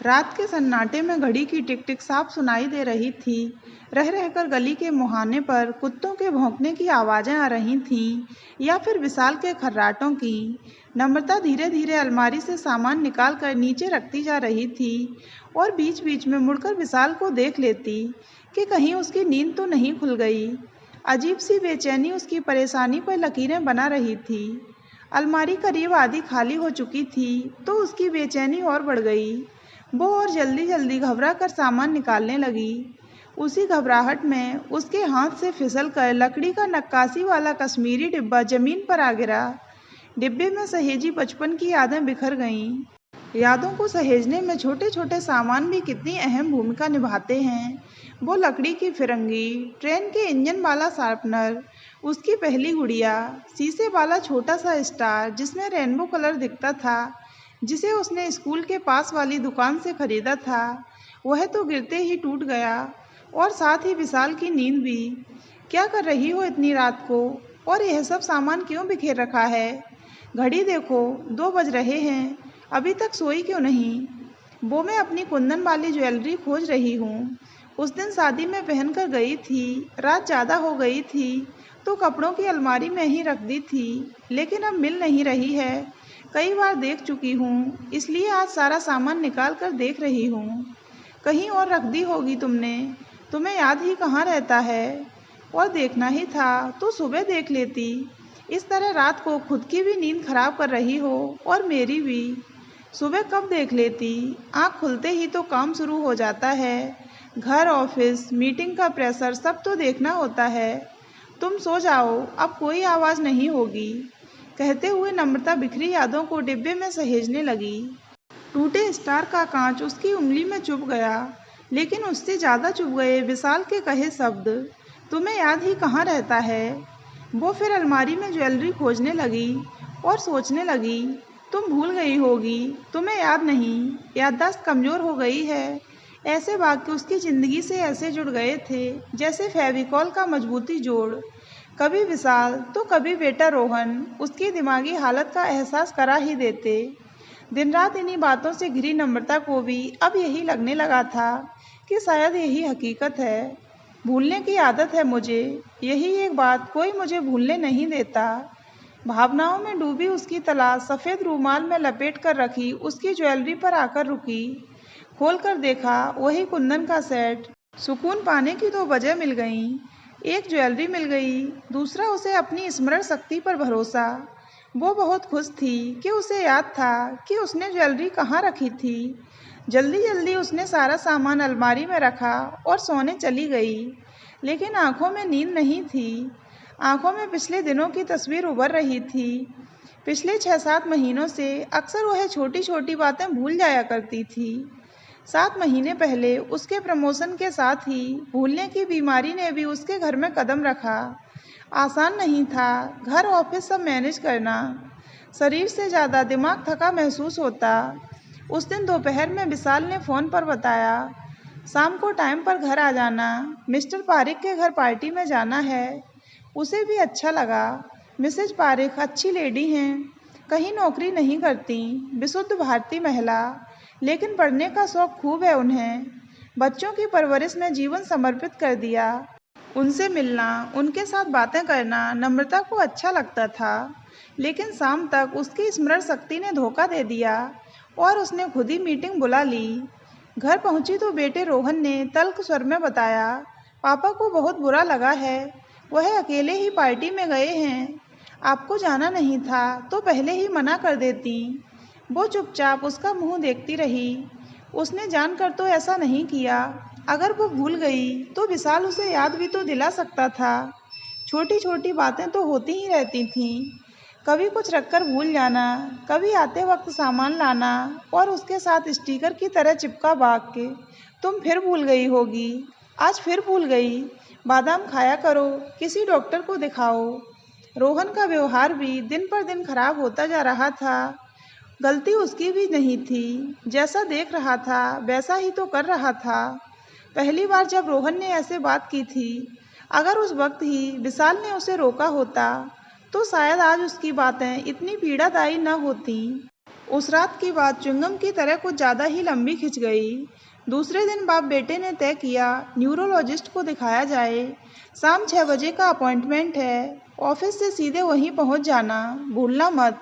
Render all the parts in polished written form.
रात के सन्नाटे में घड़ी की टिक टिक साफ सुनाई दे रही थी। रह रहकर गली के मुहाने पर कुत्तों के भौंकने की आवाज़ें आ रही थीं या फिर विशाल के खर्राटों की। नम्रता धीरे धीरे अलमारी से सामान निकाल कर नीचे रखती जा रही थी और बीच बीच में मुड़कर विशाल को देख लेती कि कहीं उसकी नींद तो नहीं खुल गई। अजीब सी बेचैनी उसकी परेशानी पर लकीरें बना रही थी। अलमारी करीब आधी खाली हो चुकी थी तो उसकी बेचैनी और बढ़ गई। वो और जल्दी जल्दी घबरा कर सामान निकालने लगी। उसी घबराहट में उसके हाथ से फिसल कर लकड़ी का नक्काशी वाला कश्मीरी डिब्बा जमीन पर आ गिरा। डिब्बे में सहेजी बचपन की यादें बिखर गईं। यादों को सहेजने में छोटे छोटे सामान भी कितनी अहम भूमिका निभाते हैं। वो लकड़ी की फिरंगी, ट्रेन के इंजन वाला शार्पनर, उसकी पहली गुड़िया, शीशे वाला छोटा सा स्टार जिसमें रेनबो कलर दिखता था, जिसे उसने स्कूल के पास वाली दुकान से खरीदा था, वह तो गिरते ही टूट गया। और साथ ही विशाल की नींद भी। क्या कर रही हो इतनी रात को, और यह सब सामान क्यों बिखेर रखा है? घड़ी देखो, 2 बज रहे हैं, अभी तक सोई क्यों नहीं? वो मैं अपनी कुंदन वाली ज्वेलरी खोज रही हूँ। उस दिन शादी में पहन कर गई थी, रात ज़्यादा हो गई थी तो कपड़ों की अलमारी में ही रख दी थी, लेकिन अब मिल नहीं रही है। कई बार देख चुकी हूँ, इसलिए आज सारा सामान निकाल कर देख रही हूँ। कहीं और रख दी होगी तुमने, तुम्हें याद ही कहाँ रहता है। और देखना ही था तो सुबह देख लेती। इस तरह रात को खुद की भी नींद खराब कर रही हो और मेरी भी। सुबह कब देख लेती, आँख खुलते ही तो काम शुरू हो जाता है। घर, ऑफिस, मीटिंग का प्रेशर सब तो देखना होता है। तुम सो जाओ, अब कोई आवाज़ नहीं होगी। कहते हुए नम्रता बिखरी यादों को डिब्बे में सहेजने लगी। टूटे स्टार का कांच उसकी उंगली में चुभ गया, लेकिन उससे ज़्यादा चुभ गए विशाल के कहे शब्द, तुम्हें याद ही कहाँ रहता है। वो फिर अलमारी में ज्वेलरी खोजने लगी और सोचने लगी, तुम भूल गई होगी, तुम्हें याद नहीं, याददाश्त कमज़ोर हो गई है। ऐसे वाक्य उसकी ज़िंदगी से ऐसे जुड़ गए थे जैसे फेविकॉल का मजबूती जोड़। कभी विशाल तो कभी बेटा रोहन उसकी दिमागी हालत का एहसास करा ही देते। दिन रात इन्हीं बातों से घिरी नम्रता को भी अब यही लगने लगा था कि शायद यही हकीकत है। भूलने की आदत है मुझे, यही एक बात कोई मुझे भूलने नहीं देता। भावनाओं में डूबी उसकी तलाश सफ़ेद रूमाल में लपेट कर रखी उसकी ज्वेलरी पर आकर रुकी। खोल कर देखा, वही कुंदन का सेट। सुकून पाने की 2 वजह मिल गईं। एक ज्वेलरी मिल गई, दूसरा उसे अपनी स्मरण शक्ति पर भरोसा। वो बहुत खुश थी कि उसे याद था कि उसने ज्वेलरी कहाँ रखी थी। जल्दी जल्दी उसने सारा सामान अलमारी में रखा और सोने चली गई। लेकिन आंखों में नींद नहीं थी। आंखों में पिछले दिनों की तस्वीर उभर रही थी। पिछले 6-7 महीनों से अक्सर वह छोटी छोटी बातें भूल जाया करती थी। 7 महीने पहले उसके प्रमोशन के साथ ही भूलने की बीमारी ने भी उसके घर में कदम रखा। आसान नहीं था घर ऑफिस सब मैनेज करना। शरीर से ज़्यादा दिमाग थका महसूस होता। उस दिन दोपहर में विशाल ने फ़ोन पर बताया, शाम को टाइम पर घर आ जाना, मिस्टर पारिक के घर पार्टी में जाना है। उसे भी अच्छा लगा। मिसेज पारिक अच्छी लेडी हैं, कहीं नौकरी नहीं करती, विशुद्ध भारतीय महिला, लेकिन पढ़ने का शौक़ खूब है उन्हें। बच्चों की परवरिश में जीवन समर्पित कर दिया। उनसे मिलना, उनके साथ बातें करना नम्रता को अच्छा लगता था, लेकिन शाम तक उसकी स्मरण शक्ति ने धोखा दे दिया और उसने खुद ही मीटिंग बुला ली। घर पहुंची तो बेटे रोहन ने तल्ख स्वर में बताया, पापा को बहुत बुरा लगा है, वह अकेले ही पार्टी में गए हैं। आपको जाना नहीं था तो पहले ही मना कर देती। वो चुपचाप उसका मुंह देखती रही। उसने जानकर तो ऐसा नहीं किया। अगर वो भूल गई तो विशाल उसे याद भी तो दिला सकता था। छोटी छोटी बातें तो होती ही रहती थीं। कभी कुछ रखकर भूल जाना, कभी आते वक्त सामान लाना और उसके साथ स्टिकर की तरह चिपका भाग के, तुम फिर भूल गई होगी, आज फिर भूल गई, बादाम खाया करो, किसी डॉक्टर को दिखाओ। रोहन का व्यवहार भी दिन पर दिन खराब होता जा रहा था। गलती उसकी भी नहीं थी, जैसा देख रहा था वैसा ही तो कर रहा था। पहली बार जब रोहन ने ऐसे बात की थी, अगर उस वक्त ही विशाल ने उसे रोका होता तो शायद आज उसकी बातें इतनी पीड़ादायी न होती। उस रात की बात च्युइंगम की तरह कुछ ज़्यादा ही लंबी खिंच गई। दूसरे दिन बाप बेटे ने तय किया न्यूरोलॉजिस्ट को दिखाया जाए। शाम 6 बजे का अपॉइंटमेंट है। ऑफिस से सीधे वहीं पहुंच जाना, भूलना मत।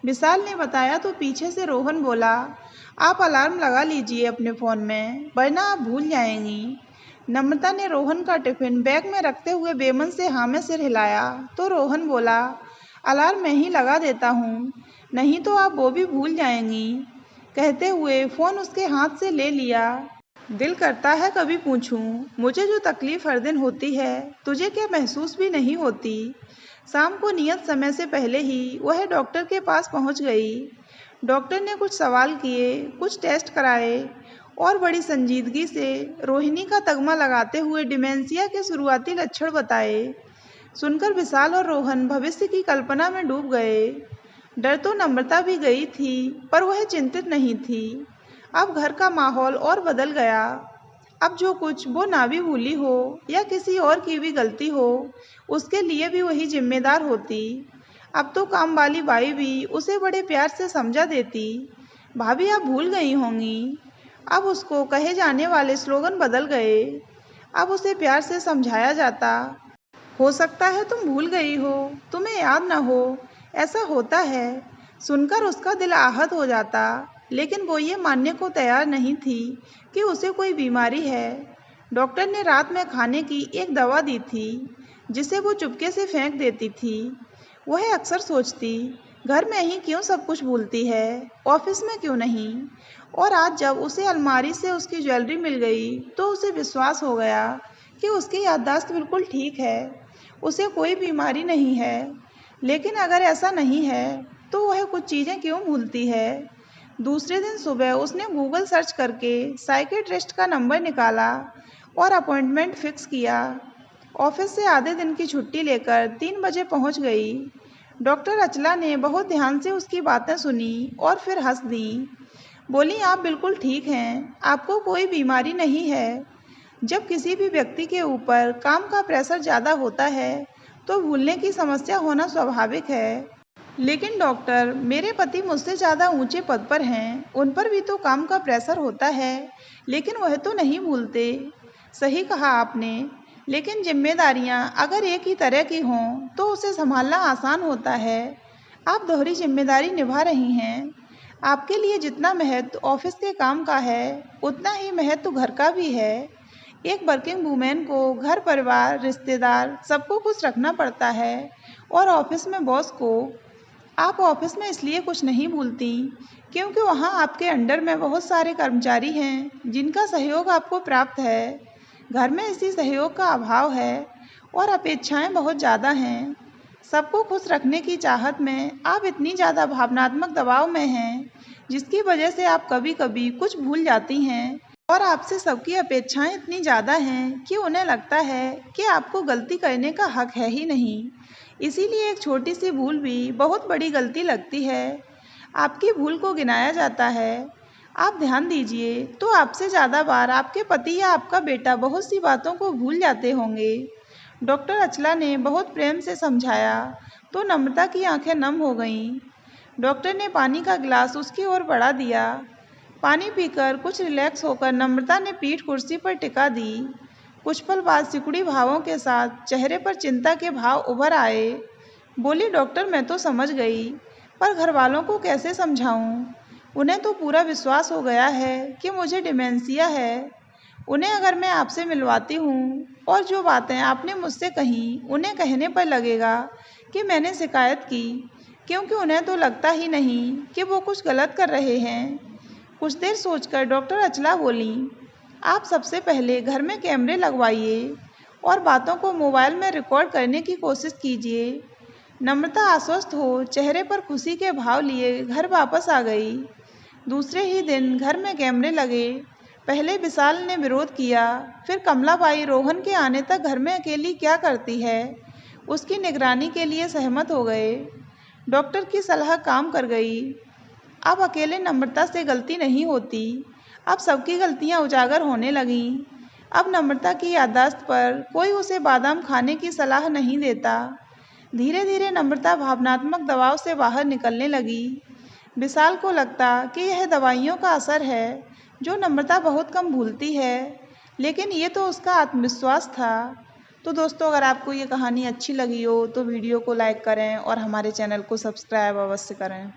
विशाल ने बताया तो पीछे से रोहन बोला, आप अलार्म लगा लीजिए अपने फ़ोन में, वरना आप भूल जाएंगी। नम्रता ने रोहन का टिफिन बैग में रखते हुए बेमन से हाँ में सिर हिलाया तो रोहन बोला, अलार्म मैं ही लगा देता हूँ, नहीं तो आप वो भी भूल जाएंगी। कहते हुए फ़ोन उसके हाथ से ले लिया। दिल करता है कभी पूछूं, मुझे जो तकलीफ़ हर दिन होती है तुझे क्या महसूस भी नहीं होती। शाम को नियत समय से पहले ही वह डॉक्टर के पास पहुंच गई। डॉक्टर ने कुछ सवाल किए, कुछ टेस्ट कराए और बड़ी संजीदगी से रोहिणी का तगमा लगाते हुए डिमेंशिया के शुरुआती लक्षण बताए। सुनकर विशाल और रोहन भविष्य की कल्पना में डूब गए। डर तो नम्रता भी गई थी, पर वह चिंतित नहीं थी। अब घर का माहौल और बदल गया। अब जो कुछ वो ना भी भूली हो या किसी और की भी गलती हो, उसके लिए भी वही जिम्मेदार होती। अब तो काम वाली बाई भी उसे बड़े प्यार से समझा देती, भाभी आप भूल गई होंगी। अब उसको कहे जाने वाले स्लोगन बदल गए। अब उसे प्यार से समझाया जाता, हो सकता है तुम भूल गई हो, तुम्हें याद ना हो, ऐसा होता है। सुनकर उसका दिल आहत हो जाता, लेकिन वो ये मानने को तैयार नहीं थी कि उसे कोई बीमारी है। डॉक्टर ने रात में खाने की एक दवा दी थी, जिसे वो चुपके से फेंक देती थी। वह अक्सर सोचती, घर में ही क्यों सब कुछ भूलती है, ऑफिस में क्यों नहीं। और आज जब उसे अलमारी से उसकी ज्वेलरी मिल गई तो उसे विश्वास हो गया कि उसकी याददाश्त बिल्कुल ठीक है, उसे कोई बीमारी नहीं है। लेकिन अगर ऐसा नहीं है तो वह कुछ चीज़ें क्यों भूलती है। दूसरे दिन सुबह उसने गूगल सर्च करके साइकेट्रिस्ट का नंबर निकाला और अपॉइंटमेंट फिक्स किया। ऑफिस से आधे दिन की छुट्टी लेकर 3 बजे पहुंच गई। डॉक्टर अचला ने बहुत ध्यान से उसकी बातें सुनी और फिर हंस दी। बोली, आप बिल्कुल ठीक हैं, आपको कोई बीमारी नहीं है। जब किसी भी व्यक्ति के ऊपर काम का प्रेशर ज़्यादा होता है तो भूलने की समस्या होना स्वाभाविक है। लेकिन डॉक्टर, मेरे पति मुझसे ज़्यादा ऊंचे पद पर हैं, उन पर भी तो काम का प्रेशर होता है, लेकिन वह तो नहीं भूलते। सही कहा आपने, लेकिन जिम्मेदारियां अगर एक ही तरह की हों तो उसे संभालना आसान होता है। आप दोहरी जिम्मेदारी निभा रही हैं। आपके लिए जितना महत्व ऑफिस के काम का है, उतना ही महत्व घर का भी है। एक वर्किंग वूमेन को घर परिवार रिश्तेदार सबको खुश रखना पड़ता है, और ऑफिस में बॉस को। आप ऑफिस में इसलिए कुछ नहीं भूलती क्योंकि वहाँ आपके अंडर में बहुत सारे कर्मचारी हैं जिनका सहयोग आपको प्राप्त है। घर में इसी सहयोग का अभाव है और अपेक्षाएं बहुत ज़्यादा हैं। सबको खुश रखने की चाहत में आप इतनी ज़्यादा भावनात्मक दबाव में हैं, जिसकी वजह से आप कभी कभी कुछ भूल जाती हैं। और आपसे सबकी अपेक्षाएं इतनी ज़्यादा हैं कि उन्हें लगता है कि आपको गलती करने का हक है ही नहीं। इसीलिए एक छोटी सी भूल भी बहुत बड़ी गलती लगती है। आपकी भूल को गिनाया जाता है। आप ध्यान दीजिए तो आपसे ज़्यादा बार आपके पति या आपका बेटा बहुत सी बातों को भूल जाते होंगे। डॉक्टर अचला ने बहुत प्रेम से समझाया तो नम्रता की आंखें नम हो गईं। डॉक्टर ने पानी का गिलास उसकी ओर बढ़ा दिया। पानी पीकर कुछ रिलैक्स होकर नम्रता ने पीठ कुर्सी पर टिका दी। कुछ पल बाद सिकुड़ी भावों के साथ चेहरे पर चिंता के भाव उभर आए। बोली, डॉक्टर मैं तो समझ गई, पर घर वालों को कैसे समझाऊं? उन्हें तो पूरा विश्वास हो गया है कि मुझे डिमेंशिया है। उन्हें अगर मैं आपसे मिलवाती हूँ और जो बातें आपने मुझसे कहीं उन्हें कहने पर लगेगा कि मैंने शिकायत की, क्योंकि उन्हें तो लगता ही नहीं कि वो कुछ गलत कर रहे हैं। कुछ देर सोचकर डॉक्टर अचला बोली, आप सबसे पहले घर में कैमरे लगवाइए और बातों को मोबाइल में रिकॉर्ड करने की कोशिश कीजिए। नम्रता आश्वस्त हो चेहरे पर खुशी के भाव लिए घर वापस आ गई। दूसरे ही दिन घर में कैमरे लगे। पहले विशाल ने विरोध किया, फिर कमलाबाई रोहन के आने तक घर में अकेली क्या करती है, उसकी निगरानी के लिए सहमत हो गए। डॉक्टर की सलाह काम कर गई। अब अकेले नम्रता से गलती नहीं होती, अब सबकी गलतियां उजागर होने लगीं। अब नम्रता की याददाश्त पर कोई उसे बादाम खाने की सलाह नहीं देता। धीरे धीरे नम्रता भावनात्मक दबाव से बाहर निकलने लगी। विशाल को लगता कि यह दवाइयों का असर है जो नम्रता बहुत कम भूलती है, लेकिन ये तो उसका आत्मविश्वास था। तो दोस्तों, अगर आपको ये कहानी अच्छी लगी हो तो वीडियो को लाइक करें और हमारे चैनल को सब्सक्राइब अवश्य करें।